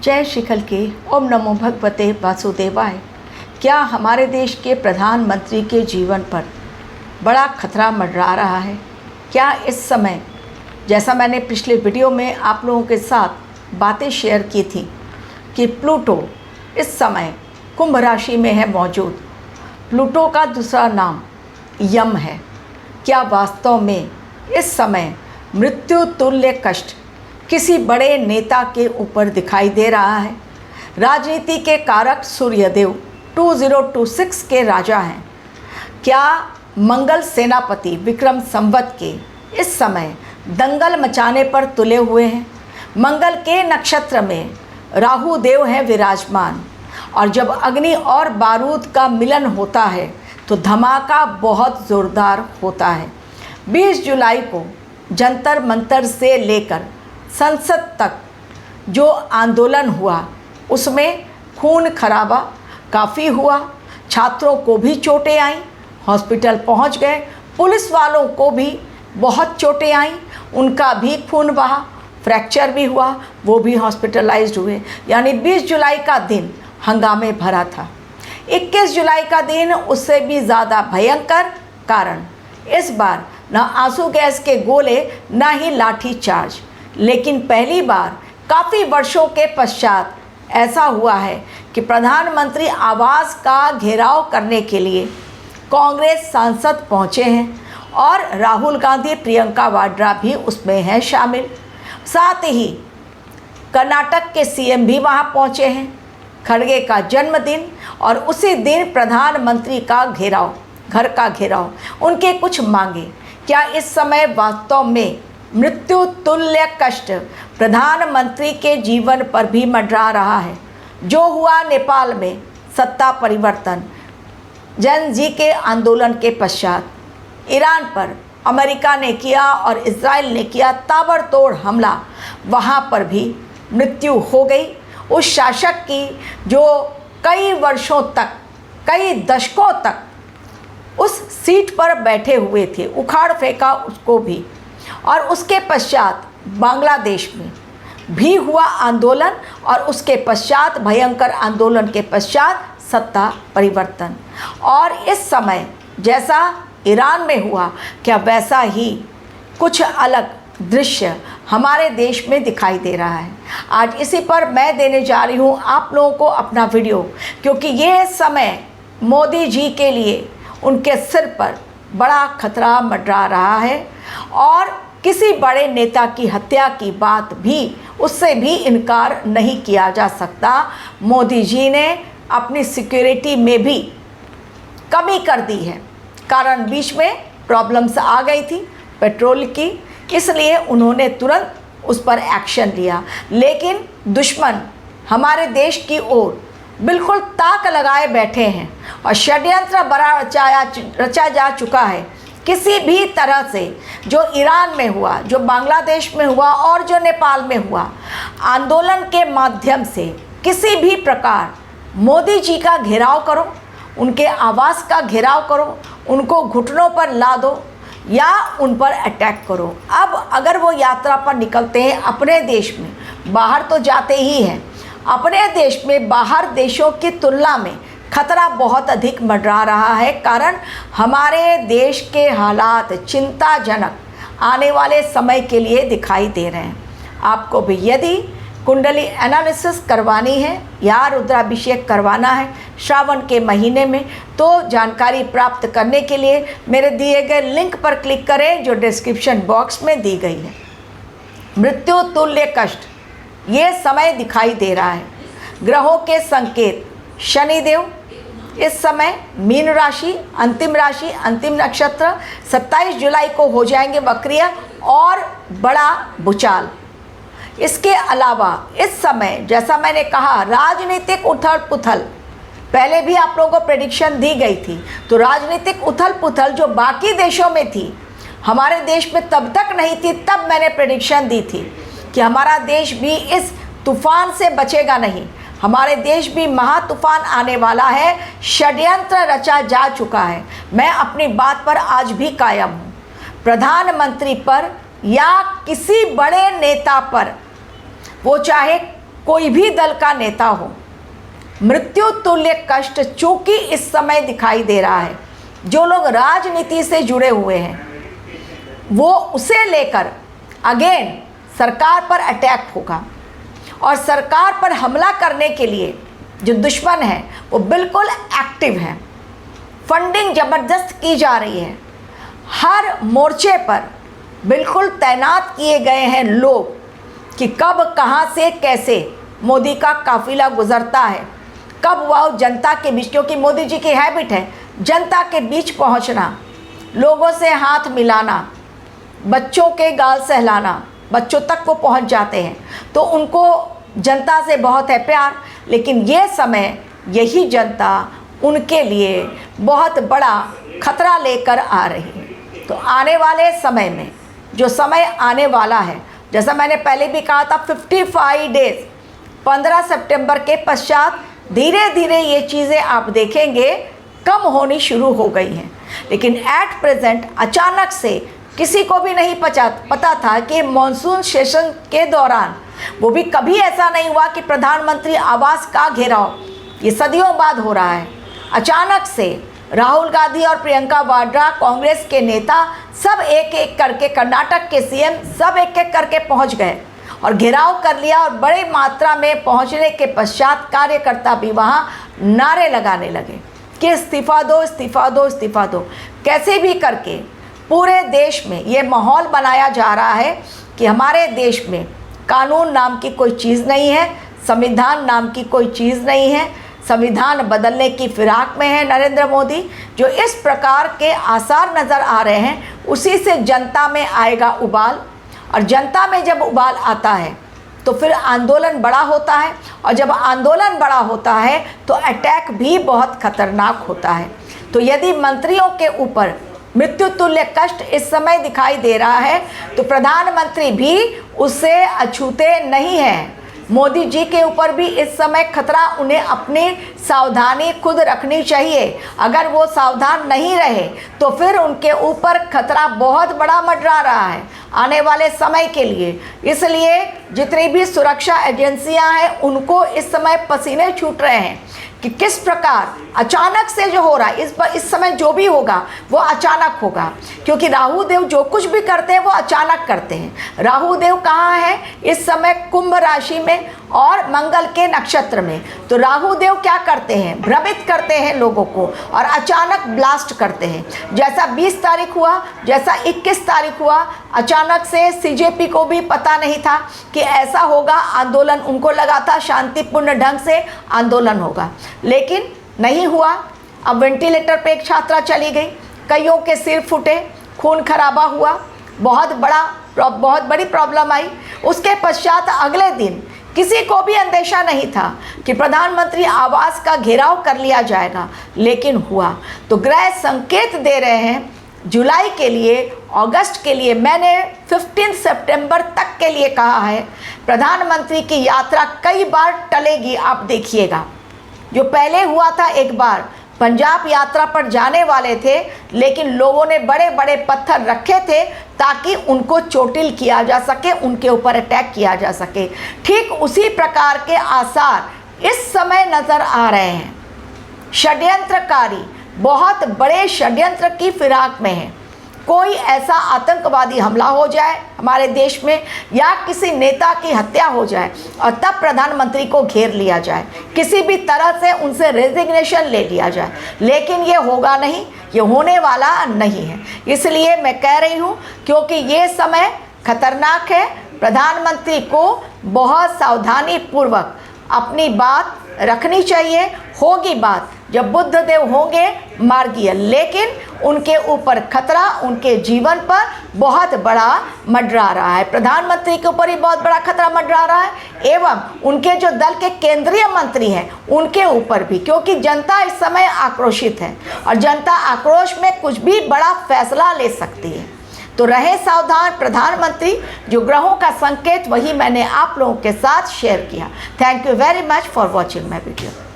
जय शिखल के ओम नमो भगवते वासुदेवाय। क्या हमारे देश के प्रधानमंत्री के जीवन पर बड़ा खतरा मंडरा रहा है? क्या इस समय, जैसा मैंने पिछले वीडियो में आप लोगों के साथ बातें शेयर की थी कि प्लूटो इस समय कुंभ राशि में है मौजूद। प्लूटो का दूसरा नाम यम है। क्या वास्तव में इस समय मृत्यु तुल्य कष्ट किसी बड़े नेता के ऊपर दिखाई दे रहा है? राजनीति के कारक सूर्यदेव 2026 के राजा हैं। क्या मंगल सेनापति विक्रम संवत के इस समय दंगल मचाने पर तुले हुए हैं? मंगल के नक्षत्र में राहु देव हैं विराजमान, और जब अग्नि और बारूद का मिलन होता है तो धमाका बहुत ज़ोरदार होता है। 20 जुलाई को जंतर मंतर से लेकर संसद तक जो आंदोलन हुआ उसमें खून खराबा काफ़ी हुआ। छात्रों को भी चोटें आईं, हॉस्पिटल पहुंच गए। पुलिस वालों को भी बहुत चोटें आईं, उनका भी खून बहा, फ्रैक्चर भी हुआ, वो भी हॉस्पिटलाइज्ड हुए। यानी 20 जुलाई का दिन हंगामे भरा था। 21 जुलाई का दिन उससे भी ज़्यादा भयंकर, कारण इस बार न आंसू गैस के गोले न ही लाठी चार्ज, लेकिन पहली बार काफ़ी वर्षों के पश्चात ऐसा हुआ है कि प्रधानमंत्री आवास का घेराव करने के लिए कांग्रेस सांसद पहुंचे हैं और राहुल गांधी, प्रियंका वाड्रा भी उसमें हैं शामिल। साथ ही कर्नाटक के सीएम भी वहां पहुंचे हैं। खड़गे का जन्मदिन और उसी दिन प्रधानमंत्री का घेराव, घर का घेराव, उनके कुछ मांगे। क्या इस समय वास्तव में मृत्यु तुल्य कष्ट प्रधानमंत्री के जीवन पर भी मंडरा रहा है? जो हुआ नेपाल में सत्ता परिवर्तन, जन जी के आंदोलन के पश्चात ईरान पर अमेरिका ने किया और इजराइल ने किया ताबड़तोड़ हमला, वहाँ पर भी मृत्यु हो गई उस शासक की जो कई वर्षों तक, कई दशकों तक उस सीट पर बैठे हुए थे। उखाड़ फेंका उसको भी। और उसके पश्चात बांग्लादेश में भी हुआ आंदोलन और उसके पश्चात भयंकर आंदोलन के पश्चात सत्ता परिवर्तन। और इस समय जैसा ईरान में हुआ, क्या वैसा ही कुछ अलग दृश्य हमारे देश में दिखाई दे रहा है? आज इसी पर मैं देने जा रही हूँ आप लोगों को अपना वीडियो, क्योंकि ये समय मोदी जी के लिए उनके सिर पर बड़ा खतरा मंडरा रहा है। और किसी बड़े नेता की हत्या की बात भी, उससे भी इनकार नहीं किया जा सकता। मोदी जी ने अपनी सिक्योरिटी में भी कमी कर दी है, कारण बीच में प्रॉब्लम्स आ गई थी पेट्रोल की, इसलिए उन्होंने तुरंत उस पर एक्शन लिया। लेकिन दुश्मन हमारे देश की ओर बिल्कुल ताक लगाए बैठे हैं और षड्यंत्र बड़ा रचा जा चुका है। किसी भी तरह से जो ईरान में हुआ, जो बांग्लादेश में हुआ और जो नेपाल में हुआ, आंदोलन के माध्यम से किसी भी प्रकार मोदी जी का घेराव करो, उनके आवास का घेराव करो, उनको घुटनों पर ला दो या उन पर अटैक करो। अब अगर वो यात्रा पर निकलते हैं अपने देश में, बाहर तो जाते ही हैं, अपने देश में बाहर देशों की तुलना में खतरा बहुत अधिक मंडरा रहा है। कारण हमारे देश के हालात चिंताजनक आने वाले समय के लिए दिखाई दे रहे हैं। आपको भी यदि कुंडली एनालिसिस करवानी है या रुद्राभिषेक करवाना है श्रावण के महीने में, तो जानकारी प्राप्त करने के लिए मेरे दिए गए लिंक पर क्लिक करें जो डिस्क्रिप्शन बॉक्स में दी गई है। मृत्यु तुल्य कष्ट ये समय दिखाई दे रहा है। ग्रहों के संकेत, शनिदेव इस समय मीन राशि, अंतिम राशि, अंतिम नक्षत्र 27 जुलाई को हो जाएंगे वक्रिय और बड़ा भूचाल। इसके अलावा इस समय जैसा मैंने कहा राजनीतिक उथल पुथल, पहले भी आप लोगों को प्रेडिक्शन दी गई थी, तो राजनीतिक उथल पुथल जो बाकी देशों में थी हमारे देश में तब तक नहीं थी। तब मैंने प्रेडिक्शन दी थी कि हमारा देश भी इस तूफान से बचेगा नहीं, हमारे देश भी महातूफान आने वाला है, षड्यंत्र रचा जा चुका है। मैं अपनी बात पर आज भी कायम हूँ। प्रधानमंत्री पर या किसी बड़े नेता पर, वो चाहे कोई भी दल का नेता हो, मृत्यु तुल्य कष्ट चूंकि इस समय दिखाई दे रहा है। जो लोग राजनीति से जुड़े हुए हैं वो उसे लेकर अगेन सरकार पर अटैक होगा, और सरकार पर हमला करने के लिए जो दुश्मन है वो बिल्कुल एक्टिव है। फंडिंग ज़बरदस्त की जा रही है, हर मोर्चे पर बिल्कुल तैनात किए गए हैं लोग कि कब कहाँ से कैसे मोदी का काफिला गुजरता है, कब वह जनता के बीच, क्योंकि मोदी जी की हैबिट है जनता के बीच पहुँचना, लोगों से हाथ मिलाना, बच्चों के गाल सहलाना, बच्चों तक वो पहुँच जाते हैं, तो उनको जनता से बहुत है प्यार। लेकिन ये समय यही जनता उनके लिए बहुत बड़ा खतरा लेकर आ रही है। तो आने वाले समय में जो समय आने वाला है, जैसा मैंने पहले भी कहा था, 55 डेज 15 सितंबर के पश्चात धीरे धीरे ये चीज़ें आप देखेंगे कम होनी शुरू हो गई हैं। लेकिन एट प्रेजेंट अचानक से किसी को भी नहीं पता था कि मॉनसून सेशन के दौरान, वो भी कभी ऐसा नहीं हुआ कि प्रधानमंत्री आवास का घेराव, ये सदियों बाद हो रहा है। अचानक से राहुल गांधी और प्रियंका वाड्रा, कांग्रेस के नेता, सब एक एक करके, कर्नाटक के सीएम सब एक एक करके पहुंच गए और घेराव कर लिया, और बड़ी मात्रा में पहुंचने के पश्चात कार्यकर्ता भी वहां नारे लगाने लगे कि इस्तीफा दो, इस्तीफा दो, इस्तीफा दो। कैसे भी करके पूरे देश में ये माहौल बनाया जा रहा है कि हमारे देश में कानून नाम की कोई चीज़ नहीं है, संविधान नाम की कोई चीज़ नहीं है। संविधान बदलने की फिराक में है नरेंद्र मोदी। जो इस प्रकार के आसार नज़र आ रहे हैं, उसी से जनता में आएगा उबाल, और जनता में जब उबाल आता है तो फिर आंदोलन बड़ा होता है, और जब आंदोलन बड़ा होता है तो अटैक भी बहुत खतरनाक होता है। तो यदि मंत्रियों के ऊपर मृत्यु तुल्य कष्ट इस समय दिखाई दे रहा है, तो प्रधानमंत्री भी उससे अछूते नहीं हैं। मोदी जी के ऊपर भी इस समय खतरा, उन्हें अपनी सावधानी खुद रखनी चाहिए। अगर वो सावधान नहीं रहे तो फिर उनके ऊपर खतरा बहुत बड़ा मंडरा रहा है आने वाले समय के लिए। इसलिए जितनी भी सुरक्षा एजेंसियां हैं उनको इस समय पसीने छूट रहे हैं कि किस प्रकार अचानक से जो हो रहा है, इस समय जो भी होगा वो अचानक होगा, क्योंकि राहु देव जो कुछ भी करते हैं वो अचानक करते हैं। राहु देव कहाँ है इस समय? कुंभ राशि में और मंगल के नक्षत्र में। तो राहु देव क्या करते हैं? भ्रमित करते हैं लोगों को और अचानक ब्लास्ट करते हैं। जैसा 20 तारीख हुआ, जैसा 21 तारीख हुआ, अचानक से सीजेपी को भी पता नहीं था कि ऐसा होगा आंदोलन। उनको लगा था शांतिपूर्ण ढंग से आंदोलन होगा, लेकिन नहीं हुआ। अब वेंटिलेटर पे एक छात्रा चली गई, कईयों के सिर फूटे, खून खराबा हुआ, बहुत बड़ी प्रॉब्लम आई। उसके पश्चात अगले दिन किसी को भी अंदेशा नहीं था कि प्रधानमंत्री आवास का घेराव कर लिया जाएगा, लेकिन हुआ। तो ग्रह संकेत दे रहे हैं जुलाई के लिए, अगस्त के लिए। मैंने 15 सितंबर तक के लिए कहा है प्रधानमंत्री की यात्रा कई बार टलेगी, आप देखिएगा। जो पहले हुआ था, एक बार पंजाब यात्रा पर जाने वाले थे, लेकिन लोगों ने बड़े बड़े पत्थर रखे थे ताकि उनको चोटिल किया जा सके, उनके ऊपर अटैक किया जा सके। ठीक उसी प्रकार के आसार इस समय नज़र आ रहे हैं। षड्यंत्रकारी बहुत बड़े षड्यंत्र की फिराक में है। कोई ऐसा आतंकवादी हमला हो जाए हमारे देश में, या किसी नेता की हत्या हो जाए और तब प्रधानमंत्री को घेर लिया जाए, किसी भी तरह से उनसे रेजिग्नेशन ले लिया जाए। लेकिन ये होगा नहीं, ये होने वाला नहीं है। इसलिए मैं कह रही हूँ, क्योंकि ये समय खतरनाक है, प्रधानमंत्री को बहुत सावधानी पूर्वक अपनी बात रखनी चाहिए। होगी बात जब बुद्ध देव होंगे मार्गीय, लेकिन उनके ऊपर खतरा, उनके जीवन पर बहुत बड़ा मंडरा रहा है। प्रधानमंत्री के ऊपर ही बहुत बड़ा खतरा मंडरा रहा है, एवं उनके जो दल के केंद्रीय मंत्री हैं उनके ऊपर भी, क्योंकि जनता इस समय आक्रोशित है और जनता आक्रोश में कुछ भी बड़ा फैसला ले सकती है। तो रहे सावधान प्रधानमंत्री। जो ग्रहों का संकेत वही मैंने आप लोगों के साथ शेयर किया। Thank you very much for watching my video.